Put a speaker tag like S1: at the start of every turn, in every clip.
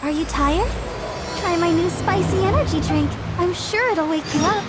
S1: Are you tired? Try my new spicy energy drink. I'm sure it'll wake you up.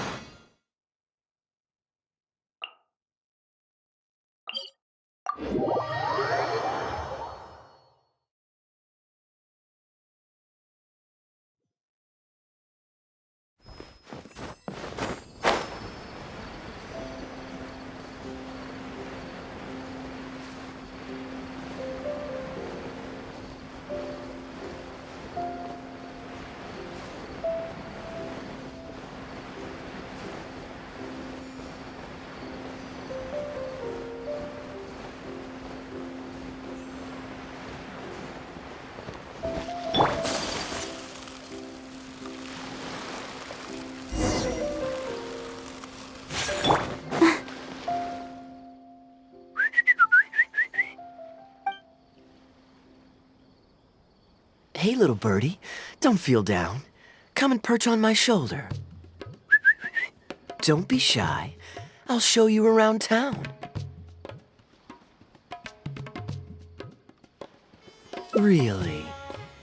S2: Hey, little birdie, don't feel down. Come and perch on my shoulder. Don't be shy. I'll show you around town. Really?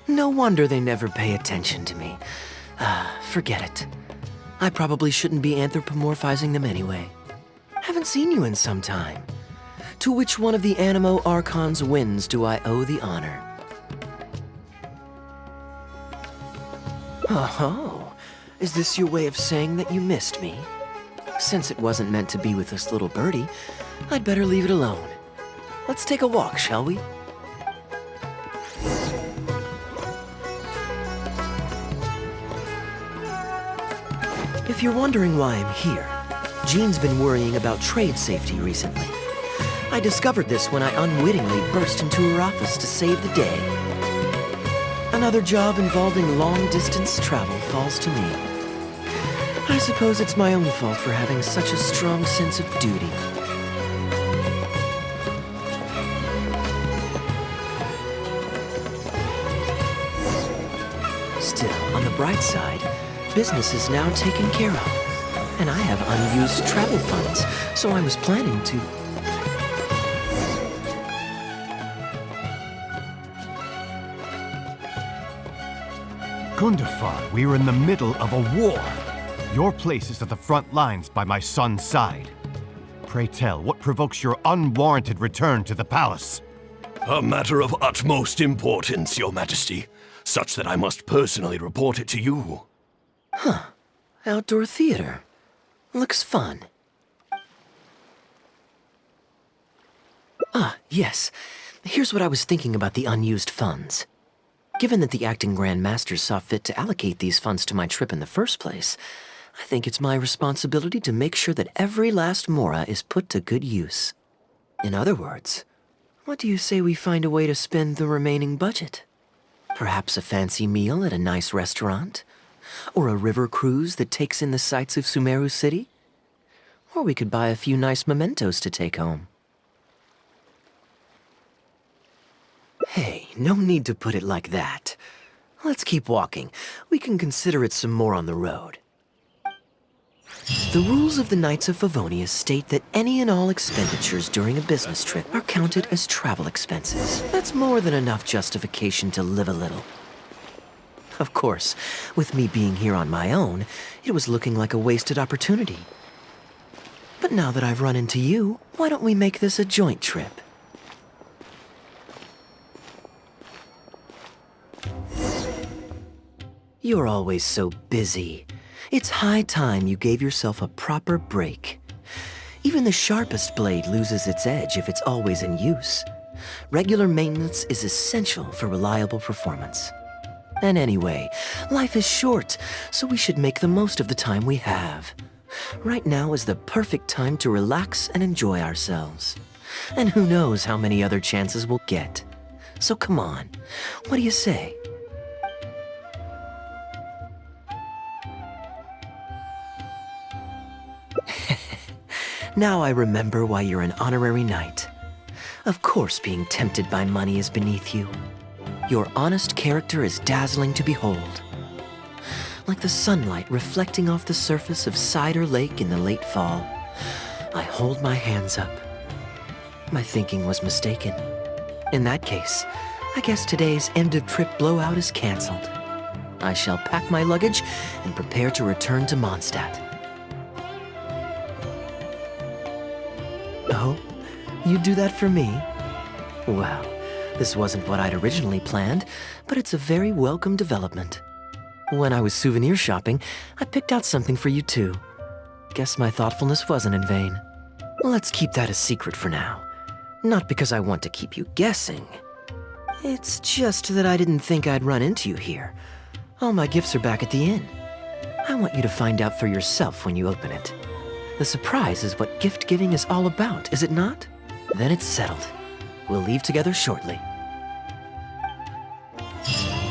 S2: No wonder they never pay attention to me. Forget it. I probably shouldn't be anthropomorphizing them anyway. Haven't seen you in some time. To which one of the Animo Archon's winds do I owe the honor? Oh, is this your way of saying that you missed me? Since it wasn't meant to be with this little birdie, I'd better leave it alone. Let's take a walk, shall we? If you're wondering why I'm here, Jean's been worrying about trade safety recently. I discovered this when I unwittingly burst into her office to save the day. Another job involving long-distance travel falls to me. I suppose it's my own fault for having such a strong sense of duty. Still, on the bright side, business is now taken care of, and I have unused travel funds, so I was planning to...
S3: Gundafar, we are in the middle of a war. Your place is at the front lines by my son's side. Pray tell, what provokes your unwarranted return to the palace?
S4: A matter of utmost importance, Your Majesty, such that I must personally report it to you.
S2: Huh. Outdoor theater. Looks fun. Ah, yes. Here's what I was thinking about the unused funds. Given that the acting Grand Masters saw fit to allocate these funds to my trip in the first place, I think it's my responsibility to make sure that every last mora is put to good use. In other words, what do you say we find a way to spend the remaining budget? Perhaps a fancy meal at a nice restaurant? Or a river cruise that takes in the sights of Sumeru City? Or we could buy a few nice mementos to take home. Hey, no need to put it like that. Let's keep walking. We can consider it some more on the road. The rules of the Knights of Favonius state that any and all expenditures during a business trip are counted as travel expenses. That's more than enough justification to live a little. Of course, with me being here on my own, it was looking like a wasted opportunity. But now that I've run into you, why don't we make this a joint trip? You're always so busy. It's high time you gave yourself a proper break. Even the sharpest blade loses its edge if it's always in use. Regular maintenance is essential for reliable performance. And anyway, life is short, so we should make the most of the time we have. Right now is the perfect time to relax and enjoy ourselves. And who knows how many other chances we'll get. So come on, what do you say? Now I remember why you're an honorary knight. Of course being tempted by money is beneath you. Your honest character is dazzling to behold. Like the sunlight reflecting off the surface of Cider Lake in the late fall, I hold my hands up. My thinking was mistaken. In that case, I guess today's end-of-trip blowout is canceled. I shall pack my luggage and prepare to return to Mondstadt. Oh, you'd do that for me? Well, this wasn't what I'd originally planned, but it's a very welcome development. When I was souvenir shopping, I picked out something for you too. Guess my thoughtfulness wasn't in vain. Let's keep that a secret for now. Not because I want to keep you guessing. It's just that I didn't think I'd run into you here. All my gifts are back at the inn. I want you to find out for yourself when you open it. The surprise is what gift giving is all about, is it not? Then it's settled. We'll leave together shortly.
S1: What you see is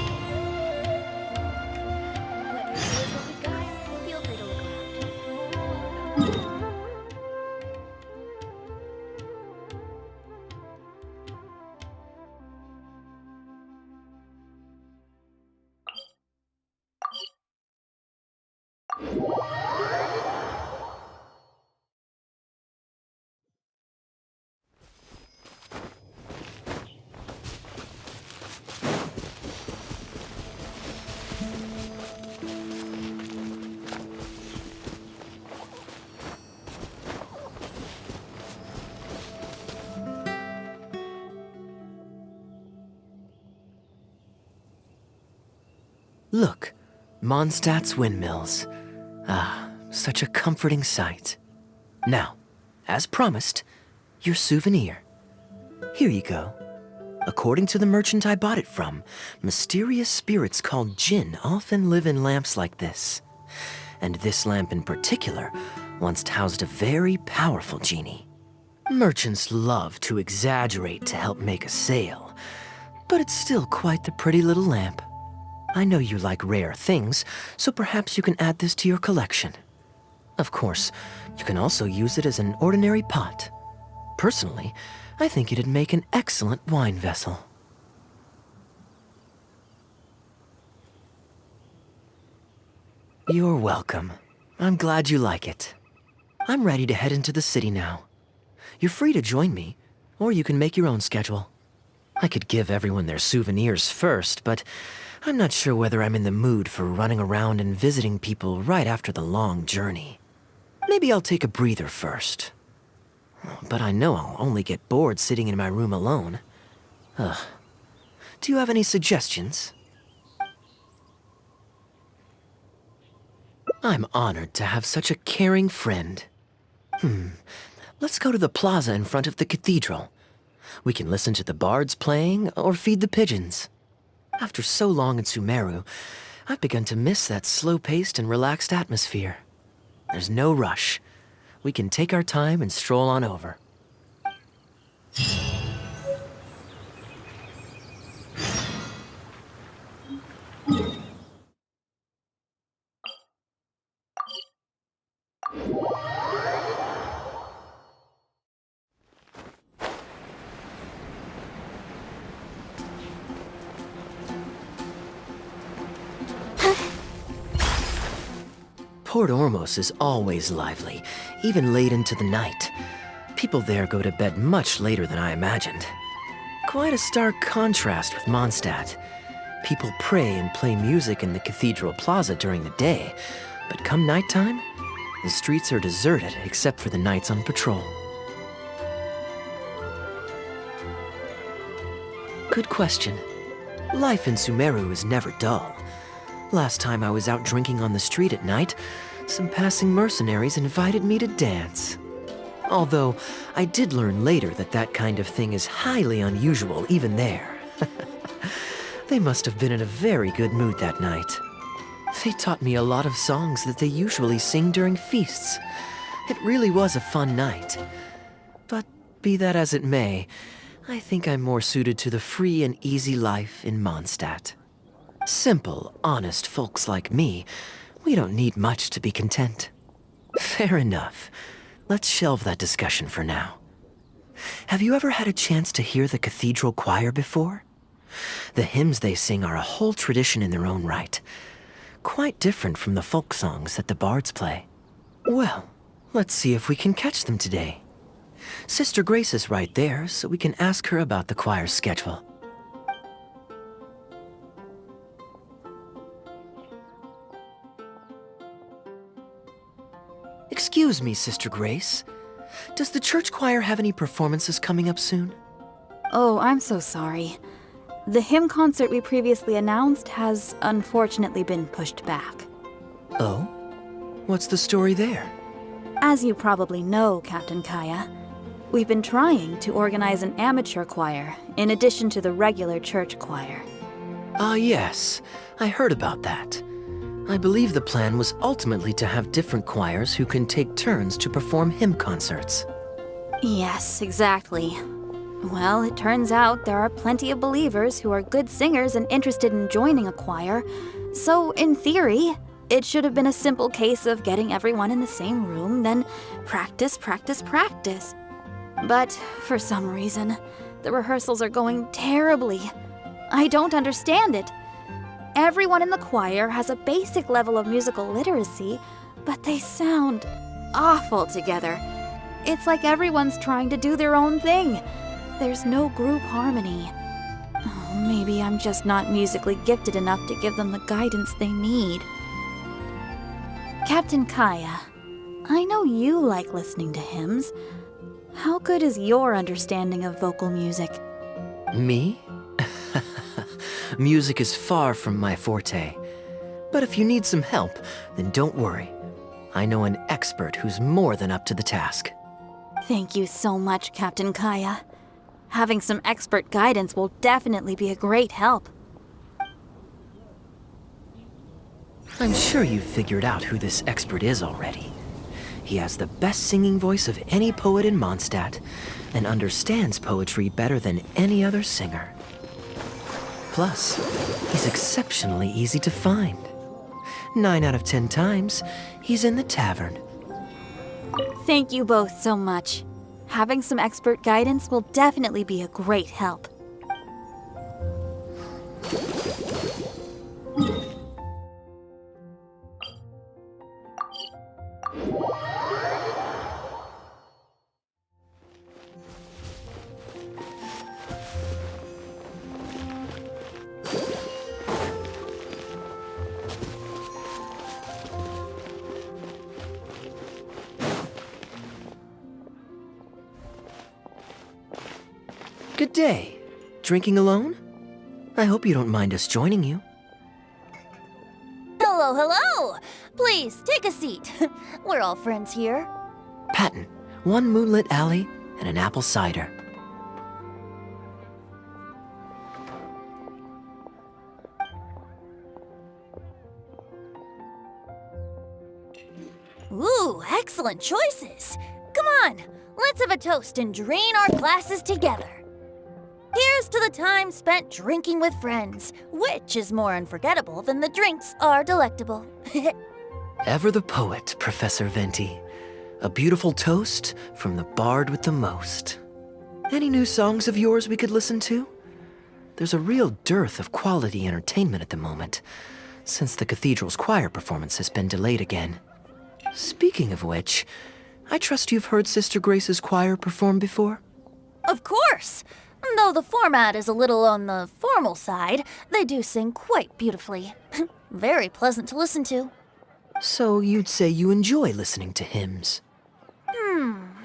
S1: what we've got. Feel free to look around.
S2: Look, Mondstadt's windmills. Ah, such a comforting sight. Now, as promised, your souvenir. Here you go. According to the merchant I bought it from, mysterious spirits called Jinn often live in lamps like this. And this lamp in particular once housed a very powerful genie. Merchants love to exaggerate to help make a sale, but it's still quite the pretty little lamp. I know you like rare things, so perhaps you can add this to your collection. Of course, you can also use it as an ordinary pot. Personally, I think it'd make an excellent wine vessel. You're welcome. I'm glad you like it. I'm ready to head into the city now. You're free to join me, or you can make your own schedule. I could give everyone their souvenirs first, but I'm not sure whether I'm in the mood for running around and visiting people right after the long journey. Maybe I'll take a breather first. But I know I'll only get bored sitting in my room alone. Ugh. Do you have any suggestions? I'm honored to have such a caring friend. Let's go to the plaza in front of the cathedral. We can listen to the bards playing or feed the pigeons. After so long in Sumeru, I've begun to miss that slow-paced and relaxed atmosphere. There's no rush. We can take our time and stroll on over. Port Ormos is always lively, even late into the night. People there go to bed much later than I imagined. Quite a stark contrast with Mondstadt. People pray and play music in the cathedral plaza during the day, but come nighttime, the streets are deserted except for the knights on patrol. Good question. Life in Sumeru is never dull. Last time I was out drinking on the street at night, some passing mercenaries invited me to dance. Although, I did learn later that that kind of thing is highly unusual even there. They must have been in a very good mood that night. They taught me a lot of songs that they usually sing during feasts. It really was a fun night. But be that as it may, I think I'm more suited to the free and easy life in Mondstadt. Simple, honest folks like me, we don't need much to be content. Fair enough. Let's shelve that discussion for now. Have you ever had a chance to hear the cathedral choir before? The hymns they sing are a whole tradition in their own right. Quite different from the folk songs that the bards play. Well, let's see if we can catch them today. Sister Grace is right there, so we can ask her about the choir's schedule. Excuse me, Sister Grace. Does the church choir have any performances coming up soon?
S5: Oh, I'm so sorry. The hymn concert we previously announced has unfortunately been pushed back.
S2: Oh? What's the story there?
S5: As you probably know, Captain Kaeya, we've been trying to organize an amateur choir in addition to the regular church choir.
S2: Ah, yes. I heard about that. I believe the plan was ultimately to have different choirs who can take turns to perform hymn concerts.
S5: Yes, exactly. Well, it turns out there are plenty of believers who are good singers and interested in joining a choir, so in theory, it should have been a simple case of getting everyone in the same room, then practice, practice, practice. But for some reason, the rehearsals are going terribly. I don't understand it. Everyone in the choir has a basic level of musical literacy, but they sound awful together. It's like everyone's trying to do their own thing. There's no group harmony. Oh, maybe I'm just not musically gifted enough to give them the guidance they need. Captain Kaeya, I know you like listening to hymns. How good is your understanding of vocal music?
S2: Me? Music is far from my forte. But if you need some help, then don't worry. I know an expert who's more than up to the task.
S5: Thank you so much, Captain Kaeya. Having some expert guidance will definitely be a great help.
S2: I'm sure you've figured out who this expert is already. He has the best singing voice of any poet in Mondstadt, and understands poetry better than any other singer. Plus, he's exceptionally easy to find. 9 out of 10 times, he's in the tavern.
S5: Thank you both so much. Having some expert guidance will definitely be a great help.
S2: Good day. Drinking alone? I hope you don't mind us joining you.
S1: Hello, hello! Please, take a seat. We're all friends here.
S2: Patton, 1 moonlit alley and an apple cider.
S1: Ooh, excellent choices. Come on, let's have a toast and drain our glasses together. Here's to the time spent drinking with friends, which is more unforgettable than the drinks are delectable.
S2: Ever the poet, Professor Venti. A beautiful toast from the bard with the most. Any new songs of yours we could listen to? There's a real dearth of quality entertainment at the moment, since the cathedral's choir performance has been delayed again. Speaking of which, I trust you've heard Sister Grace's choir perform before?
S1: Of course! Though the format is a little on the formal side, they do sing quite beautifully. Very pleasant to listen to.
S2: So you'd say you enjoy listening to hymns?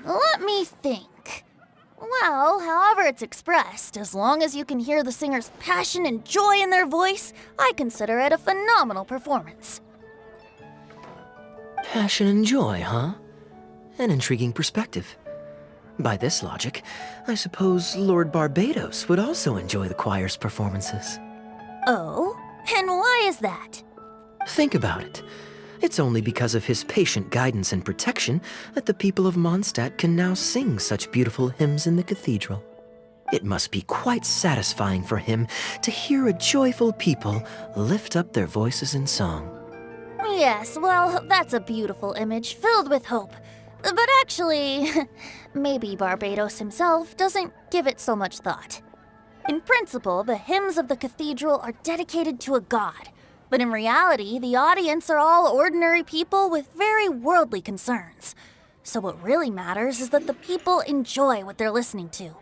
S1: Let me think. Well, however it's expressed, as long as you can hear the singer's passion and joy in their voice, I consider it a phenomenal performance.
S2: Passion and joy, huh? An intriguing perspective. By this logic, I suppose Lord Barbados would also enjoy the choir's performances.
S1: Oh? And why is that?
S2: Think about it. It's only because of his patient guidance and protection that the people of Mondstadt can now sing such beautiful hymns in the cathedral. It must be quite satisfying for him to hear a joyful people lift up their voices in song.
S1: Yes, well, that's a beautiful image filled with hope. But actually, maybe Barbados himself doesn't give it so much thought. In principle, the hymns of the cathedral are dedicated to a god. But in reality, the audience are all ordinary people with very worldly concerns. So what really matters is that the people enjoy what they're listening to.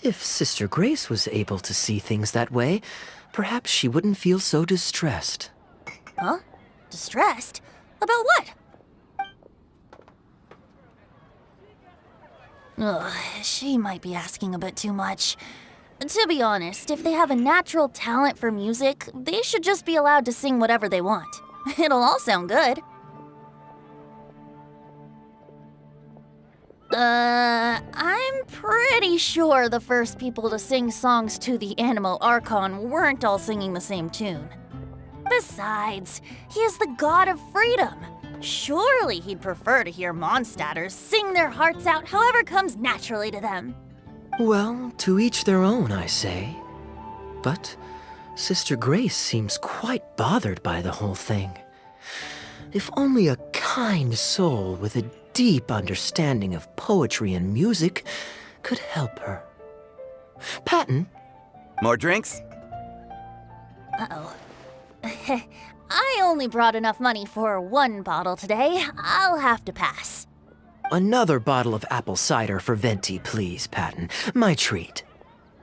S2: If Sister Grace was able to see things that way, perhaps she wouldn't feel so distressed.
S1: Huh? Distressed? About what? Ugh, she might be asking a bit too much. To be honest, if they have a natural talent for music, they should just be allowed to sing whatever they want. It'll all sound good. I'm pretty sure the first people to sing songs to the Animo Archon weren't all singing the same tune. Besides, he is the god of freedom. Surely he'd prefer to hear Mondstatters sing their hearts out however comes naturally to them.
S2: Well, to each their own, I say. But Sister Grace seems quite bothered by the whole thing. If only a kind soul with a deep understanding of poetry and music could help her. Patton?
S6: More drinks?
S1: Uh-oh. I only brought enough money for one bottle today. I'll have to pass.
S2: Another bottle of apple cider for Venti, please, Patton. My treat.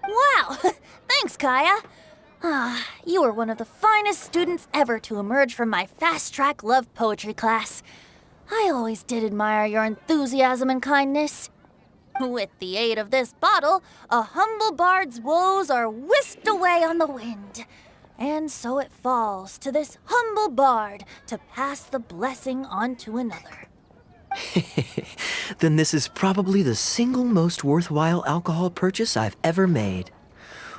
S1: Wow! Thanks, Kaeya. You were one of the finest students ever to emerge from my fast-track love poetry class. I always did admire your enthusiasm and kindness. With the aid of this bottle, a humble bard's woes are whisked away on the wind. And so it falls to this humble bard to pass the blessing on to another.
S2: Then this is probably the single most worthwhile alcohol purchase I've ever made.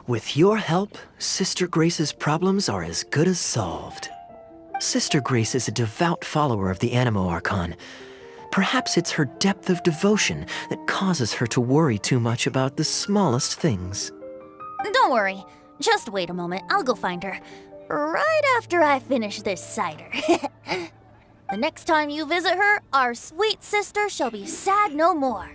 S2: With your help, Sister Grace's problems are as good as solved. Sister Grace is a devout follower of the Animo Archon. Perhaps it's her depth of devotion that causes her to worry too much about the smallest things.
S1: Don't worry. Just wait a moment. I'll go find her. Right after I finish this cider. The next time you visit her, our sweet sister shall be sad no more.